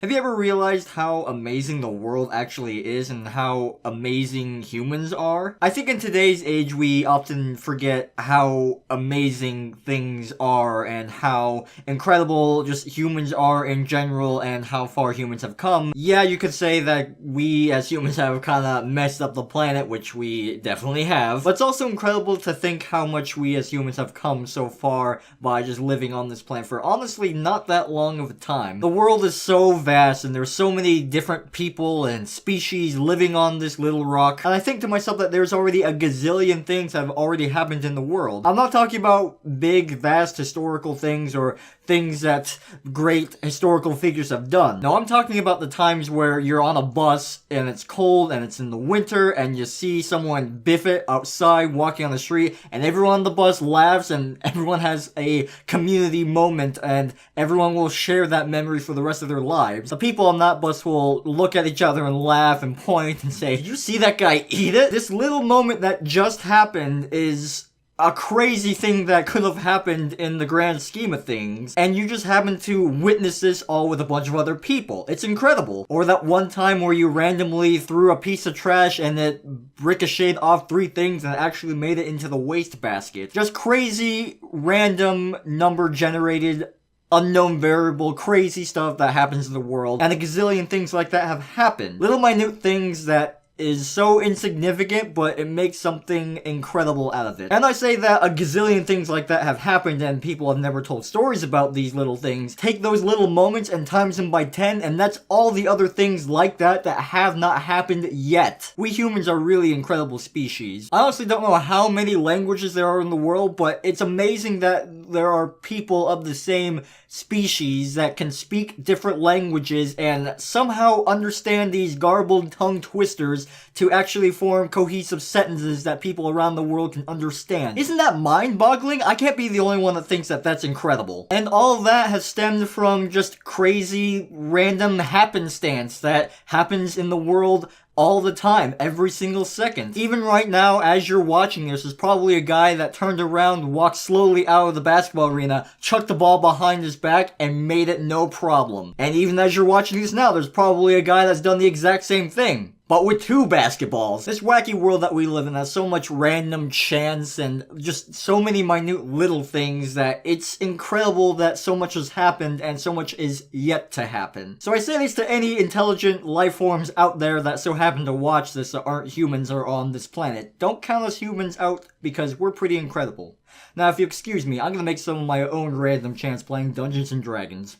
Have you ever realized how amazing the world actually is and how amazing humans are? I think in today's age we often forget how amazing things are and how incredible just humans are in general and how far humans have come. Yeah, you could say that we as humans have kind of messed up the planet, which we definitely have, but it's also incredible to think how much we as humans have come so far by just living on this planet for honestly not that long of a time. The world is so vast and there's so many different people and species living on this little rock, and I think to myself that there's already a gazillion things that have already happened in the world. I'm not talking about big, vast historical things or things that great historical figures have done. No, I'm talking about the times where you're on a bus and it's cold and it's in the winter and you see someone biff it outside walking on the street and everyone on the bus laughs and everyone has a community moment and everyone will share that memory for the rest of their lives. The people on that bus will look at each other and laugh and point and say, "Did you see that guy eat it?" This little moment that just happened is a crazy thing that could have happened in the grand scheme of things, and you just happen to witness this all with a bunch of other people. It's incredible. Or that one time where you randomly threw a piece of trash and it ricocheted off 3 things and actually made it into the wastebasket. Just crazy, random, number-generated unknown variable, crazy stuff that happens in the world, and a gazillion things like that have happened. Little minute things that is so insignificant, but it makes something incredible out of it. And I say that a gazillion things like that have happened and people have never told stories about these little things. Take those little moments and times them by 10, and that's all the other things like that that have not happened yet. We humans are really incredible species. I honestly don't know how many languages there are in the world, but it's amazing that there are people of the same species that can speak different languages and somehow understand these garbled tongue twisters to actually form cohesive sentences that people around the world can understand. Isn't that mind-boggling? I can't be the only one that thinks that that's incredible. And all of that has stemmed from just crazy, random happenstance that happens in the world all the time, every single second. Even right now, as you're watching this, there's probably a guy that turned around, walked slowly out of the basketball arena, chucked the ball behind his back, and made it no problem. And even as you're watching this now, there's probably a guy that's done the exact same thing, but with 2 basketballs. This wacky world that we live in has so much random chance and just so many minute little things that it's incredible that so much has happened and so much is yet to happen. So I say this to any intelligent life forms out there that so happen to watch this that aren't humans or on this planet. Don't count us humans out because we're pretty incredible. Now if you excuse me, I'm gonna make some of my own random chance playing Dungeons and Dragons.